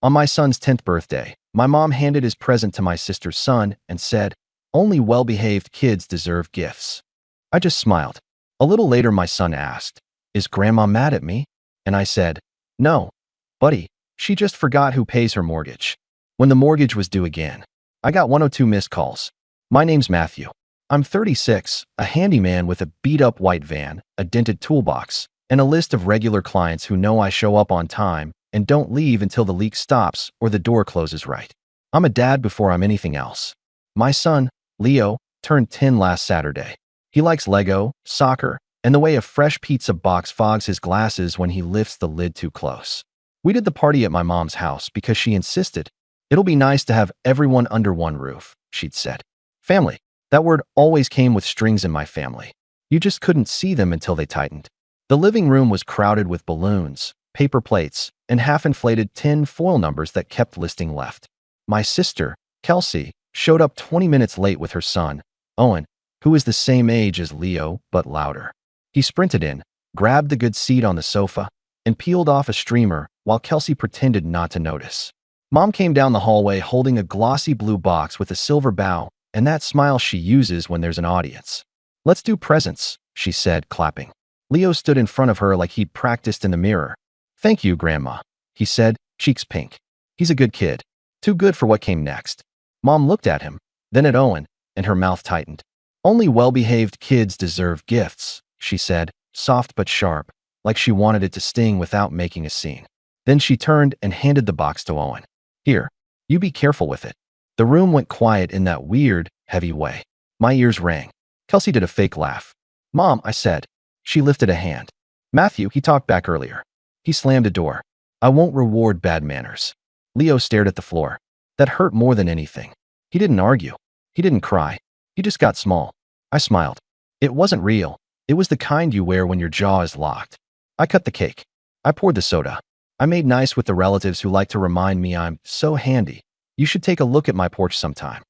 On my son's 10th birthday, my mom handed his present to my sister's son and said, "Only well-behaved kids deserve gifts." I just smiled. A little later, my son asked, "Is Grandma mad at me?" And I said, "No, buddy, she just forgot who pays her mortgage." When the mortgage was due again, I got 102 missed calls. My name's Matthew. I'm 36, a handyman with a beat-up white van, a dented toolbox, and a list of regular clients who know I show up on time and don't leave until the leak stops or the door closes right. I'm a dad before I'm anything else. My son, Leo, turned 10 last Saturday. He likes Lego, soccer, and the way a fresh pizza box fogs his glasses when he lifts the lid too close. We did the party at my mom's house because she insisted. "It'll be nice to have everyone under one roof," she'd said. Family. That word always came with strings in my family. You just couldn't see them until they tightened. The living room was crowded with balloons, paper plates, and half-inflated tin foil numbers that kept listing left. My sister, Kelsey, showed up 20 minutes late with her son, Owen, who is the same age as Leo, but louder. He sprinted in, grabbed the good seat on the sofa, and peeled off a streamer while Kelsey pretended not to notice. Mom came down the hallway holding a glossy blue box with a silver bow and that smile she uses when there's an audience. "Let's do presents," she said, clapping. Leo stood in front of her like he'd practiced in the mirror. "Thank you, Grandma," he said, cheeks pink. He's a good kid. Too good for what came next. Mom looked at him, then at Owen, and her mouth tightened. "Only well-behaved kids deserve gifts," she said, soft but sharp, like she wanted it to sting without making a scene. Then she turned and handed the box to Owen. "Here, you be careful with it." The room went quiet in that weird, heavy way. My ears rang. Kelsey did a fake laugh. "Mom," I said. She lifted a hand. "Matthew," he talked back earlier. He slammed a door. "I won't reward bad manners." Leo stared at the floor. That hurt more than anything. He didn't argue. He didn't cry. He just got small. I smiled. It wasn't real. It was the kind you wear when your jaw is locked. I cut the cake. I poured the soda. I made nice with the relatives who like to remind me I'm so handy. "You should take a look at my porch sometime."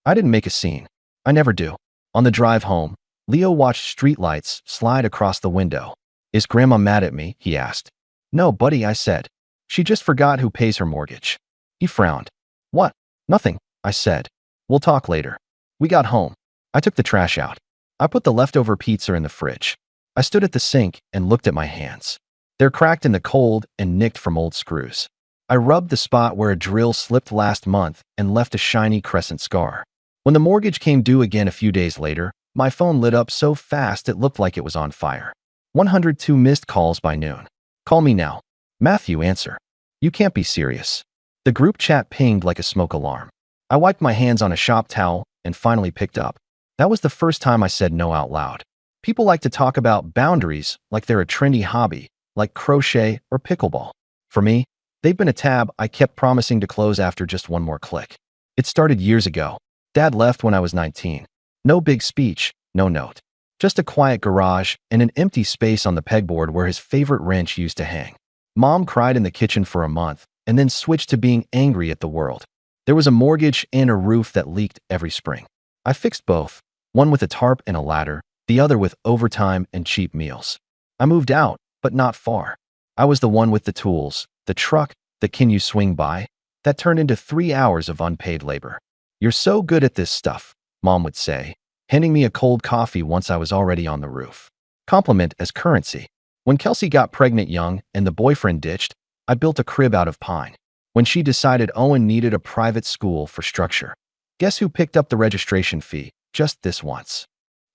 I didn't make a scene. I never do. On the drive home, Leo watched streetlights slide across the window. "Is Grandma mad at me?" he asked. "No, buddy," I said. "She just forgot who pays her mortgage." He frowned. "What?" "Nothing," I said. "We'll talk later." We got home. I took the trash out. I put the leftover pizza in the fridge. I stood at the sink and looked at my hands. They're cracked in the cold and nicked from old screws. I rubbed the spot where a drill slipped last month and left a shiny crescent scar. When the mortgage came due again a few days later, my phone lit up so fast it looked like it was on fire. 102 missed calls by noon. "Call me now." "Matthew, answer." "You can't be serious." The group chat pinged like a smoke alarm. I wiped my hands on a shop towel and finally picked up. That was the first time I said no out loud. People like to talk about boundaries like they're a trendy hobby, like crochet or pickleball. For me, they've been a tab I kept promising to close after just one more click. It started years ago. Dad left when I was 19. No big speech, no note. Just a quiet garage and an empty space on the pegboard where his favorite wrench used to hang. Mom cried in the kitchen for a month and then switched to being angry at the world. There was a mortgage and a roof that leaked every spring. I fixed both, one with a tarp and a ladder, the other with overtime and cheap meals. I moved out, but not far. I was the one with the tools, the truck, the "can you swing by?" that turned into 3 hours of unpaid labor. "You're so good at this stuff," Mom would say, handing me a cold coffee once I was already on the roof. Compliment as currency. When Kelsey got pregnant young and the boyfriend ditched, I built a crib out of pine. When she decided Owen needed a private school for structure, guess who picked up the registration fee just this once?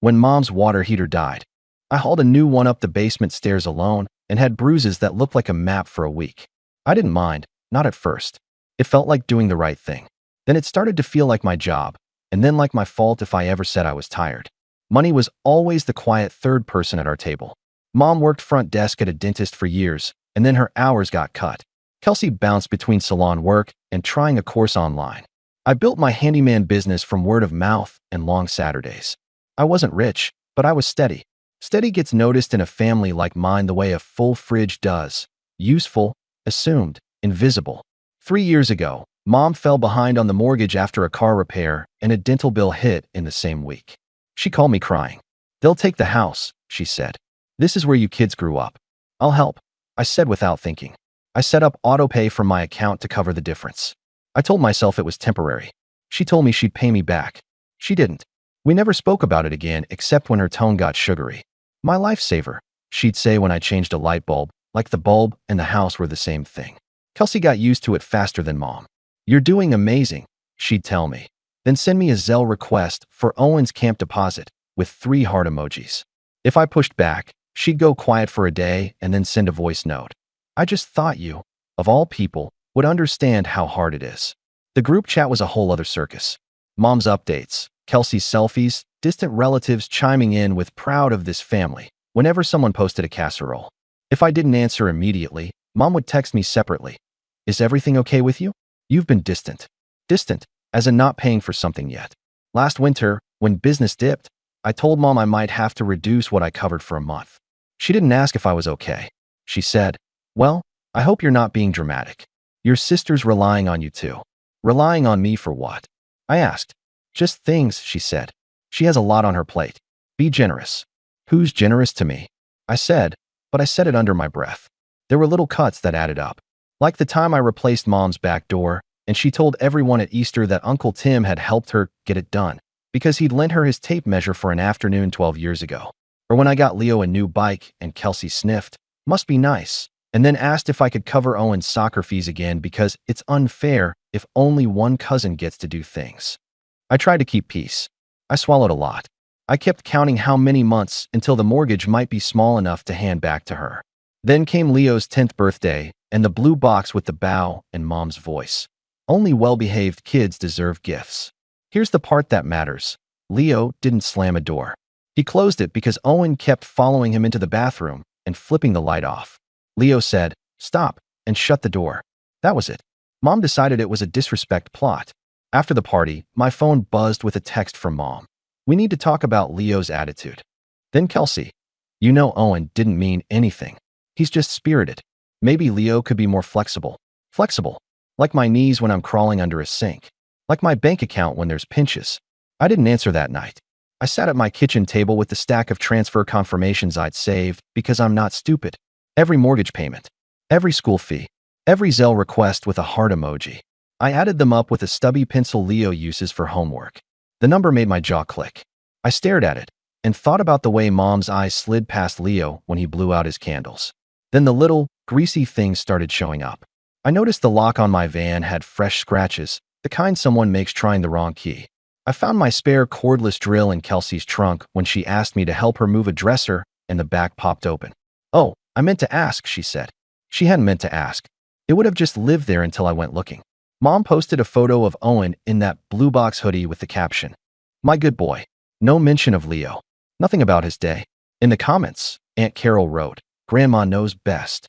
When Mom's water heater died, I hauled a new one up the basement stairs alone and had bruises that looked like a map for a week. I didn't mind, not at first. It felt like doing the right thing. Then it started to feel like my job, and then like my fault if I ever said I was tired. Money was always the quiet third person at our table. Mom worked front desk at a dentist for years, and then her hours got cut. Kelsey bounced between salon work and trying a course online. I built my handyman business from word of mouth and long Saturdays. I wasn't rich, but I was steady. Steady gets noticed in a family like mine the way a full fridge does. Useful, assumed, invisible. 3 years ago, Mom fell behind on the mortgage after a car repair and a dental bill hit in the same week. She called me crying. "They'll take the house," she said. "This is where you kids grew up." "I'll help," I said without thinking. I set up autopay from my account to cover the difference. I told myself it was temporary. She told me she'd pay me back. She didn't. We never spoke about it again except when her tone got sugary. My lifesaver, she'd say when I changed a light bulb, like the bulb and the house were the same thing. Kelsey got used to it faster than Mom. You're doing amazing, she'd tell me. Then send me a Zelle request for Owen's camp deposit with 3 heart emojis. If I pushed back, she'd go quiet for a day and then send a voice note. I just thought you, of all people, would understand how hard it is. The group chat was a whole other circus. Mom's updates, Kelsey's selfies, distant relatives chiming in with proud of this family whenever someone posted a casserole. If I didn't answer immediately, Mom would text me separately. Is everything okay with you? You've been distant. Distant, as in not paying for something yet. Last winter, when business dipped, I told Mom I might have to reduce what I covered for a month. She didn't ask if I was okay. She said, well, I hope you're not being dramatic. Your sister's relying on you too. Relying on me for what? I asked. Just things, she said. She has a lot on her plate. Be generous. Who's generous to me? I said, but I said it under my breath. There were little cuts that added up. Like the time I replaced Mom's back door, and she told everyone at Easter that Uncle Tim had helped her get it done because he'd lent her his tape measure for an afternoon 12 years ago. Or when I got Leo a new bike and Kelsey sniffed, must be nice, and then asked if I could cover Owen's soccer fees again because it's unfair if only one cousin gets to do things. I tried to keep peace. I swallowed a lot. I kept counting how many months until the mortgage might be small enough to hand back to her. Then came Leo's 10th birthday and the blue box with the bow and Mom's voice. Only well-behaved kids deserve gifts. Here's the part that matters. Leo didn't slam a door. He closed it because Owen kept following him into the bathroom and flipping the light off. Leo said, stop, and shut the door. That was it. Mom decided it was a disrespect plot. After the party, my phone buzzed with a text from Mom. We need to talk about Leo's attitude. Then Kelsey. You know Owen didn't mean anything. He's just spirited. Maybe Leo could be more flexible. Flexible. Like my knees when I'm crawling under a sink. Like my bank account when there's pinches. I didn't answer that night. I sat at my kitchen table with the stack of transfer confirmations I'd saved because I'm not stupid. Every mortgage payment. Every school fee. Every Zelle request with a heart emoji. I added them up with a stubby pencil Leo uses for homework. The number made my jaw click. I stared at it and thought about the way Mom's eyes slid past Leo when he blew out his candles. Then the little, greasy things started showing up. I noticed the lock on my van had fresh scratches, the kind someone makes trying the wrong key. I found my spare cordless drill in Kelsey's trunk when she asked me to help her move a dresser and the back popped open. Oh, I meant to ask, she said. She hadn't meant to ask. It would have just lived there until I went looking. Mom posted a photo of Owen in that blue box hoodie with the caption, my good boy. No mention of Leo. Nothing about his day. In the comments, Aunt Carol wrote, Grandma knows best.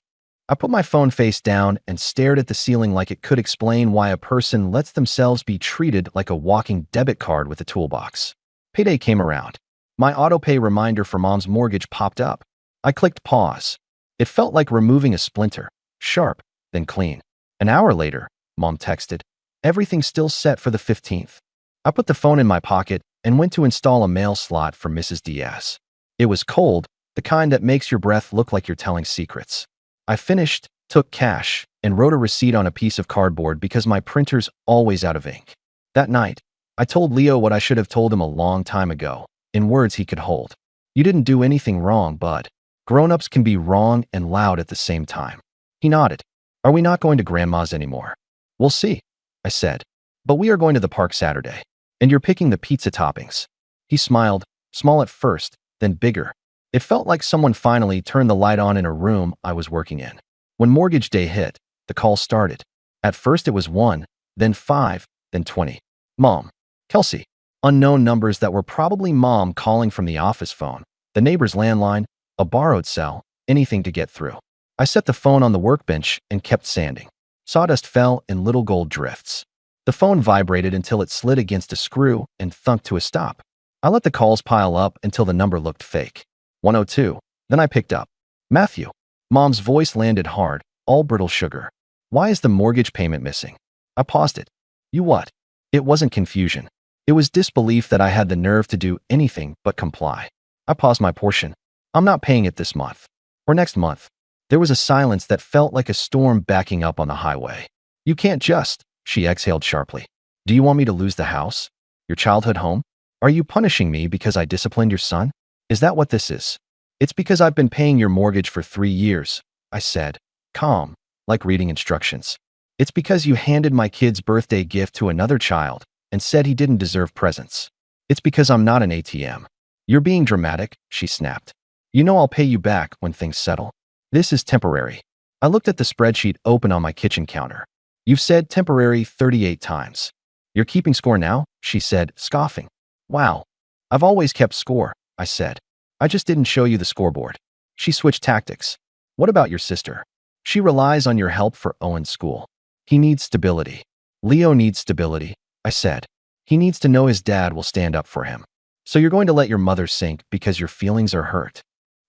I put my phone face down and stared at the ceiling like it could explain why a person lets themselves be treated like a walking debit card with a toolbox. Payday came around. My autopay reminder for Mom's mortgage popped up. I clicked pause. It felt like removing a splinter. Sharp, then clean. An hour later, Mom texted, everything's still set for the 15th. I put the phone in my pocket and went to install a mail slot for Mrs. Diaz. It was cold, the kind that makes your breath look like you're telling secrets. I finished, took cash, and wrote a receipt on a piece of cardboard because my printer's always out of ink. That night, I told Leo what I should have told him a long time ago, in words he could hold. You didn't do anything wrong, bud. Grown-ups can be wrong and loud at the same time. He nodded. Are we not going to Grandma's anymore? We'll see, I said. But we are going to the park Saturday. And you're picking the pizza toppings. He smiled, small at first, then bigger. It felt like someone finally turned the light on in a room I was working in. When mortgage day hit, the call started. At first it was 1, then 5, then 20. Mom. Kelsey. Unknown numbers that were probably Mom calling from the office phone, the neighbor's landline, a borrowed cell, anything to get through. I set the phone on the workbench and kept sanding. Sawdust fell in little gold drifts. The phone vibrated until it slid against a screw and thunked to a stop. I let the calls pile up until the number looked fake. 102. Then I picked up. Matthew. Mom's voice landed hard, all brittle sugar. Why is the mortgage payment missing? I paused it. You what? It wasn't confusion. It was disbelief that I had the nerve to do anything but comply. I paused my portion. I'm not paying it this month. Or next month. There was a silence that felt like a storm backing up on the highway. You can't just, she exhaled sharply. Do you want me to lose the house? Your childhood home? Are you punishing me because I disciplined your son? Is that what this is? It's because I've been paying your mortgage for 3 years, I said, calm, like reading instructions. It's because you handed my kid's birthday gift to another child and said he didn't deserve presents. It's because I'm not an ATM. You're being dramatic, she snapped. You know I'll pay you back when things settle. This is temporary. I looked at the spreadsheet open on my kitchen counter. You've said temporary 38 times. You're keeping score now? She said, scoffing. Wow. I've always kept score, I said. I just didn't show you the scoreboard. She switched tactics. What about your sister? She relies on your help for Owen's school. He needs stability. Leo needs stability, I said. He needs to know his dad will stand up for him. So you're going to let your mother sink because your feelings are hurt.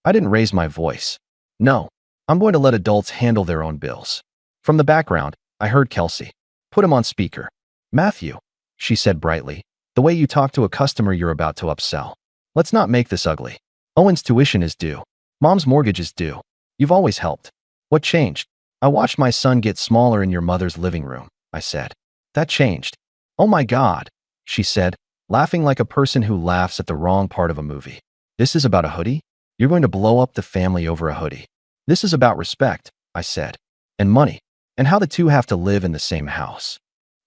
I didn't raise my voice. No, I'm going to let adults handle their own bills. From the background, I heard Kelsey. Put him on speaker. Matthew, she said brightly, the way you talk to a customer you're about to upsell. Let's not make this ugly. Owen's tuition is due. Mom's mortgage is due. You've always helped. What changed? I watched my son get smaller in your mother's living room, I said. That changed. Oh my God, she said, laughing like a person who laughs at the wrong part of a movie. This is about a hoodie? You're going to blow up the family over a hoodie. This is about respect, I said, and money, and how the two have to live in the same house.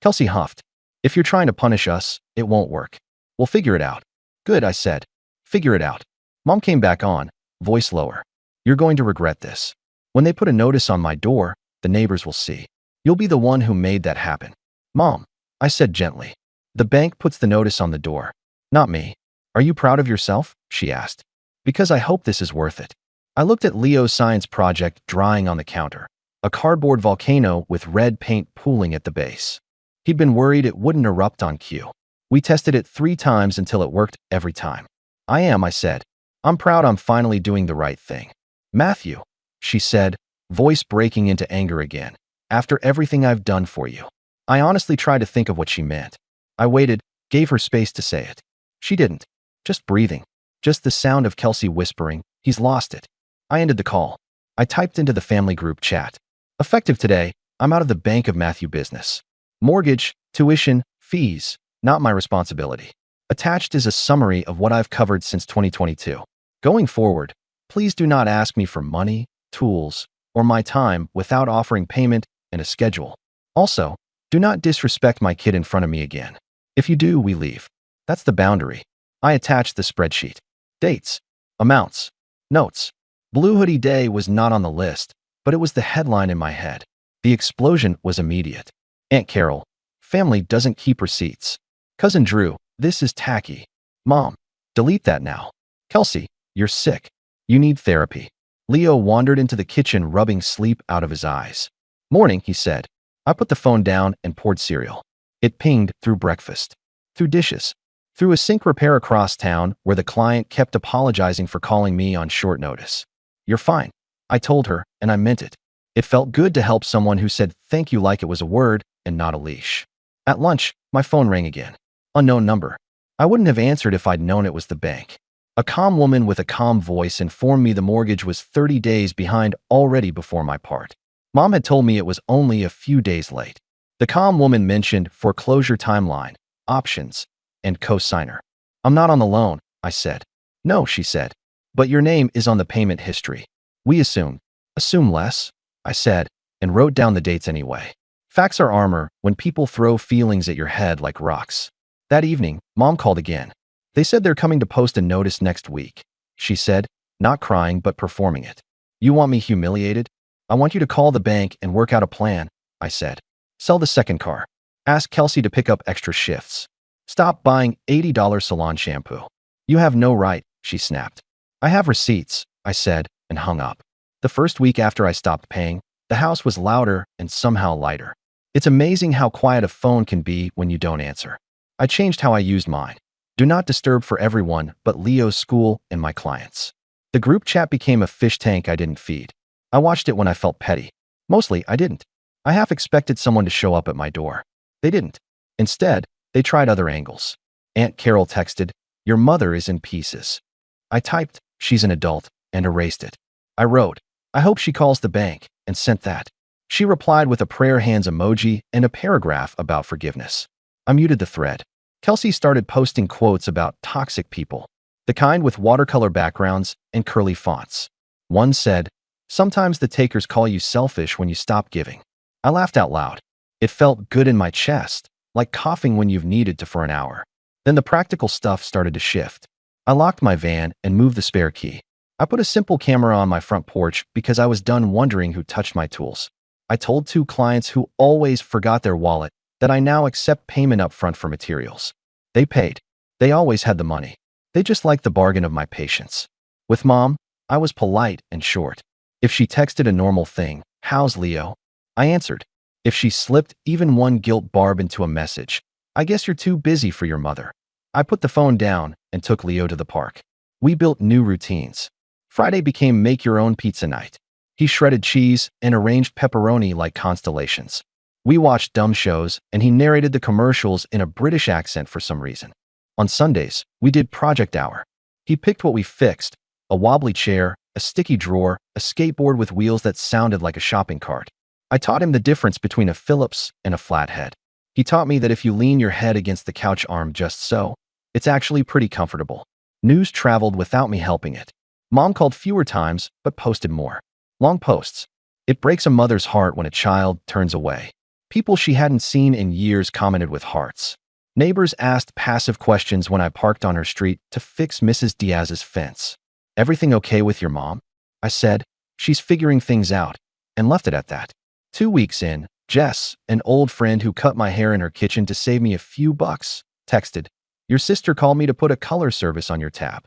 Kelsey huffed. If you're trying to punish us, it won't work. We'll figure it out. Good, I said. Figure it out. Mom came back on, voice lower. You're going to regret this. When they put a notice on my door, the neighbors will see. You'll be the one who made that happen. Mom, I said gently. The bank puts the notice on the door. Not me. Are you proud of yourself? She asked. Because I hope this is worth it. I looked at Leo's science project drying on the counter, a cardboard volcano with red paint pooling at the base. He'd been worried it wouldn't erupt on cue. We tested it 3 times until it worked every time. I said. I'm proud I'm finally doing the right thing. Matthew, she said, voice breaking into anger again. After everything I've done for you. I honestly tried to think of what she meant. I waited, gave her space to say it. She didn't. Just breathing. Just the sound of Kelsey whispering, he's lost it. I ended the call. I typed into the family group chat. Effective today, I'm out of the Bank of Matthew business. Mortgage, tuition, fees, not my responsibility. Attached is a summary of what I've covered since 2022. Going forward, please do not ask me for money, tools, or my time without offering payment and a schedule. Also, do not disrespect my kid in front of me again. If you do, we leave. That's the boundary. I attached the spreadsheet. Dates, amounts, notes. Blue Hoodie Day was not on the list, but it was the headline in my head. The explosion was immediate. Aunt Carol, family doesn't keep receipts. Cousin Drew, this is tacky. Mom, delete that now. Kelsey, you're sick. You need therapy. Leo wandered into the kitchen rubbing sleep out of his eyes. Morning, he said. I put the phone down and poured cereal. It pinged through breakfast, through dishes, through a sink repair across town where the client kept apologizing for calling me on short notice. You're fine, I told her, and I meant it. It felt good to help someone who said thank you like it was a word and not a leash. At lunch, my phone rang again. Unknown number. I wouldn't have answered if I'd known it was the bank. A calm woman with a calm voice informed me the mortgage was 30 days behind already before my part. Mom had told me it was only a few days late. The calm woman mentioned foreclosure timeline, options, and co-signer. I'm not on the loan, I said. No, she said. But your name is on the payment history. We assumed. Assume less, I said, and wrote down the dates anyway. Facts are armor when people throw feelings at your head like rocks. That evening, Mom called again. They said they're coming to post a notice next week, she said, not crying but performing it. You want me humiliated? I want you to call the bank and work out a plan, I said. Sell the second car. Ask Kelsey to pick up extra shifts. Stop buying $80 salon shampoo. You have no right, she snapped. I have receipts, I said, and hung up. The first week after I stopped paying, the house was louder and somehow lighter. It's amazing how quiet a phone can be when you don't answer. I changed how I used mine. Do not disturb for everyone but Leo's school and my clients. The group chat became a fish tank I didn't feed. I watched it when I felt petty. Mostly, I didn't. I half expected someone to show up at my door. They didn't. Instead, they tried other angles. Aunt Carol texted, "Your mother is in pieces." I typed, "She's an adult," and erased it. I wrote, I hope she calls the bank, and sent that. She replied with a prayer hands emoji and a paragraph about forgiveness. I muted the thread. Kelsey started posting quotes about toxic people, the kind with watercolor backgrounds and curly fonts. One said, "Sometimes the takers call you selfish when you stop giving." I laughed out loud. It felt good in my chest, like coughing when you've needed to for an hour. Then the practical stuff started to shift. I locked my van and moved the spare key. I put a simple camera on my front porch because I was done wondering who touched my tools. I told 2 clients who always forgot their wallet that I now accept payment up front for materials. They paid. They always had the money. They just liked the bargain of my patience. With Mom, I was polite and short. If she texted a normal thing, "How's Leo?" I answered. If she slipped even one guilt barb into a message, "I guess you're too busy for your mother." I put the phone down and took Leo to the park. We built new routines. Friday became make-your-own pizza night. He shredded cheese and arranged pepperoni like constellations. We watched dumb shows, and he narrated the commercials in a British accent for some reason. On Sundays, we did project hour. He picked what we fixed: a wobbly chair, a sticky drawer, a skateboard with wheels that sounded like a shopping cart. I taught him the difference between a Phillips and a flathead. He taught me that if you lean your head against the couch arm just so, it's actually pretty comfortable. News traveled without me helping it. Mom called fewer times, but posted more. Long posts. It breaks a mother's heart when a child turns away. People she hadn't seen in years commented with hearts. Neighbors asked passive questions when I parked on her street to fix Mrs. Diaz's fence. "Everything okay with your mom?" I said. "She's figuring things out," and left it at that. 2 weeks in, Jess, an old friend who cut my hair in her kitchen to save me a few bucks, texted, "Your sister called me to put a color service on your tab."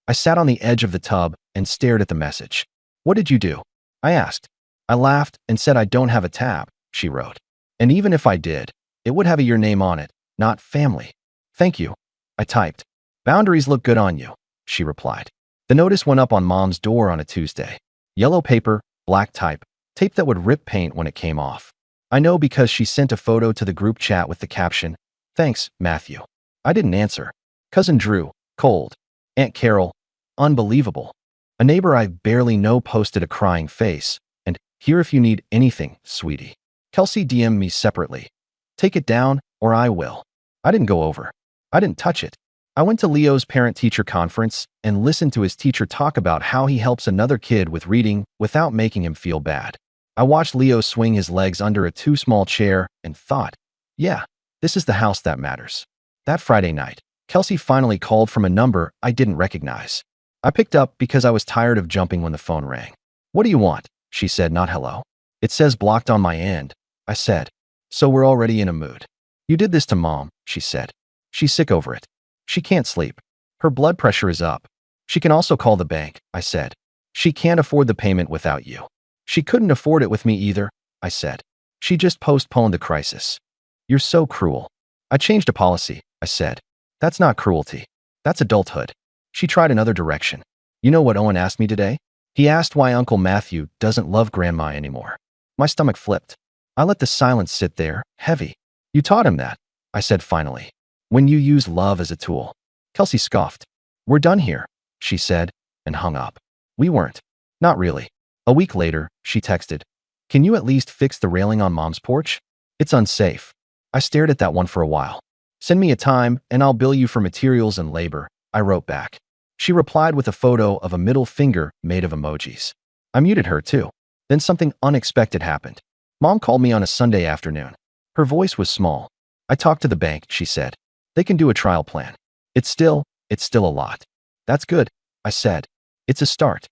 I sat on the edge of the tub and stared at the message. "What did you do?" I asked. I laughed and said, "I don't have a tab," she wrote. "And even if I did, it would have your name on it, not family." "Thank you," I typed. "Boundaries look good on you," she replied. The notice went up on Mom's door on a Tuesday. Yellow paper, black type, tape that would rip paint when it came off. I know because she sent a photo to the group chat with the caption, "Thanks, Matthew." I didn't answer. Cousin Drew, cold. Aunt Carol, unbelievable. A neighbor I barely know posted a crying face, and "Here if you need anything, sweetie." Kelsey DM'd me separately. "Take it down, or I will." I didn't go over. I didn't touch it. I went to Leo's parent-teacher conference and listened to his teacher talk about how he helps another kid with reading without making him feel bad. I watched Leo swing his legs under a too small chair and thought, yeah, this is the house that matters. That Friday night, Kelsey finally called from a number I didn't recognize. I picked up because I was tired of jumping when the phone rang. "What do you want?" she said, not hello. "It says blocked on my end," I said. "So we're already in a mood." "You did this to Mom," she said. "She's sick over it. She can't sleep. Her blood pressure is up. She can also call the bank," I said. "She can't afford the payment without you." "She couldn't afford it with me either," I said. "She just postponed the crisis." "You're so cruel." "I changed a policy," I said. "That's not cruelty. That's adulthood." She tried another direction. "You know what Owen asked me today? He asked why Uncle Matthew doesn't love Grandma anymore." My stomach flipped. I let the silence sit there, heavy. "You taught him that," I said finally. "When you use love as a tool." Kelsey scoffed. "We're done here," she said, and hung up. We weren't. Not really. A week later, she texted, "Can you at least fix the railing on Mom's porch? It's unsafe." I stared at that one for a while. "Send me a time, and I'll bill you for materials and labor," I wrote back. She replied with a photo of a middle finger made of emojis. I muted her too. Then something unexpected happened. Mom called me on a Sunday afternoon. Her voice was small. "I talked to the bank," she said. "They can do a trial plan. It's still a lot." "That's good," I said. "It's a start."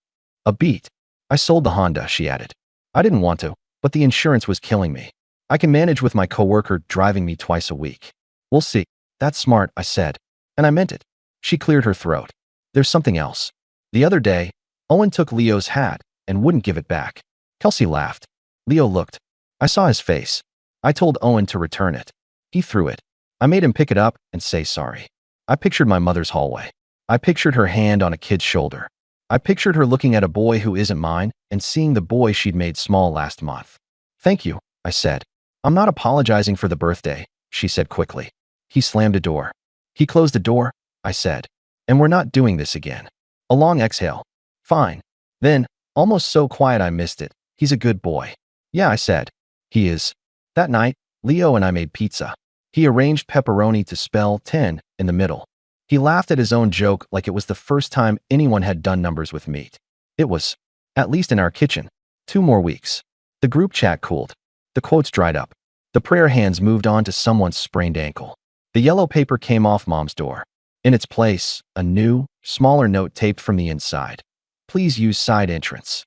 A beat. "I sold the Honda," she added. "I didn't want to, but the insurance was killing me. I can manage with my coworker driving me twice a week." "We'll see." "That's smart," I said. And I meant it. She cleared her throat. "There's something else. The other day, Owen took Leo's hat and wouldn't give it back." Kelsey laughed. Leo looked. I saw his face. "I told Owen to return it. He threw it. I made him pick it up and say sorry." I pictured my mother's hallway. I pictured her hand on a kid's shoulder. I pictured her looking at a boy who isn't mine and seeing the boy she'd made small last month. "Thank you," I said. "I'm not apologizing for the birthday," she said quickly. He slammed a door. "He closed the door," I said. "And we're not doing this again." A long exhale. "Fine. Then, Almost so quiet I missed it. He's a good boy. Yeah, I said. He is. That night, Leo and I made pizza. He arranged pepperoni to spell 10 in the middle. He laughed at his own joke like it was the first time anyone had done numbers with meat. It was, at least in our kitchen. 2 more weeks. The group chat cooled. The quotes dried up. The prayer hands moved on to someone's sprained ankle. The yellow paper came off Mom's door. In its place, a new, smaller note taped from the inside. Please use side entrance.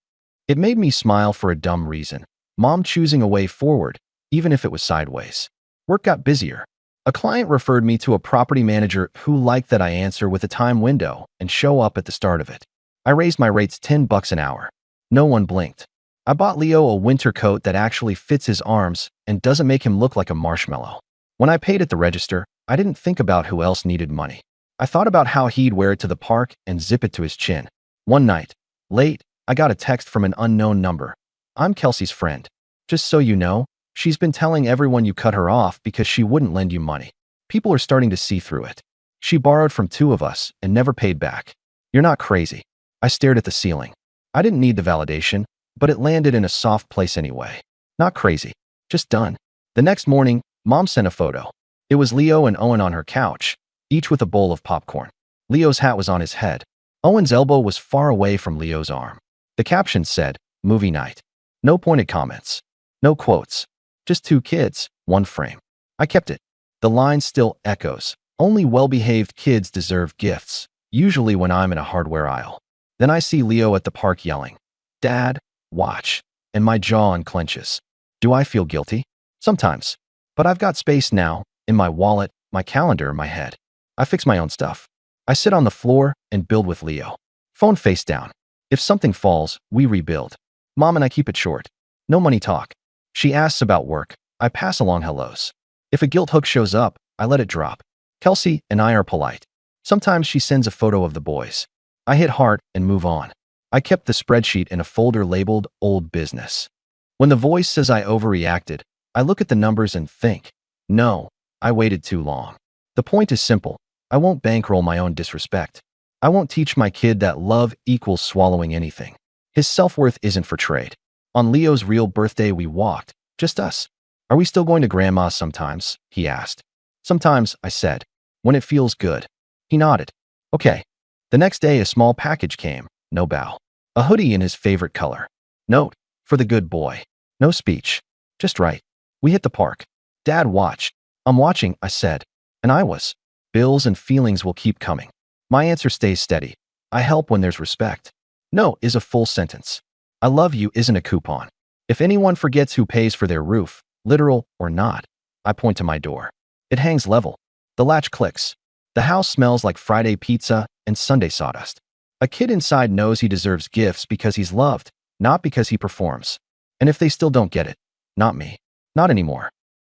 It made me smile for a dumb reason. Mom choosing a way forward, even if it was sideways. Work got busier. A client referred me to a property manager who liked that I answer with a time window and show up at the start of it. I raised my rates $10 an hour. No one blinked. I bought Leo a winter coat that actually fits his arms and doesn't make him look like a marshmallow. When I paid at the register, I didn't think about who else needed money. I thought about how he'd wear it to the park and zip it to his chin. One night, late, I got a text from an unknown number. I'm Kelsey's friend. Just so you know, she's been telling everyone you cut her off because she wouldn't lend you money. People are starting to see through it. She borrowed from 2 of us and never paid back. You're not crazy. I stared at the ceiling. I didn't need the validation, but it landed in a soft place anyway. Not crazy. Just done. The next morning, Mom sent a photo. It was Leo and Owen on her couch, each with a bowl of popcorn. Leo's hat was on his head. Owen's elbow was far away from Leo's arm. The caption said, movie night. No pointed comments. No quotes. Just 2 kids, 1 frame. I kept it. The line still echoes. Only well-behaved kids deserve gifts, usually when I'm in a hardware aisle. Then I see Leo at the park yelling, Dad, watch, and my jaw unclenches. Do I feel guilty? Sometimes. But I've got space now, in my wallet, my calendar, my head. I fix my own stuff. I sit on the floor and build with Leo. Phone face down. If something falls, we rebuild. Mom and I keep it short. No money talk. She asks about work. I pass along hellos. If a guilt hook shows up, I let it drop. Kelsey and I are polite. Sometimes she sends a photo of the boys. I hit heart and move on. I kept the spreadsheet in a folder labeled Old Business. When the voice says I overreacted, I look at the numbers and think, no, I waited too long. The point is simple. I won't bankroll my own disrespect. I won't teach my kid that love equals swallowing anything. His self-worth isn't for trade. On Leo's real birthday, we walked, just us. Are we still going to Grandma's sometimes? He asked. Sometimes, I said. When it feels good. He nodded. Okay. The next day, a small package came. No bow. A hoodie in his favorite color. Note, for the good boy. No speech. Just right. We hit the park. Dad watched. I'm watching, I said. And I was. Bills and feelings will keep coming. My answer stays steady. I help when there's respect. No is a full sentence. I love you isn't a coupon. If anyone forgets who pays for their roof, literal or not, I point to my door. It hangs level. The latch clicks. The house smells like Friday pizza and Sunday sawdust. A kid inside knows he deserves gifts because he's loved, not because he performs. And if they still don't get it, not me. Not anymore.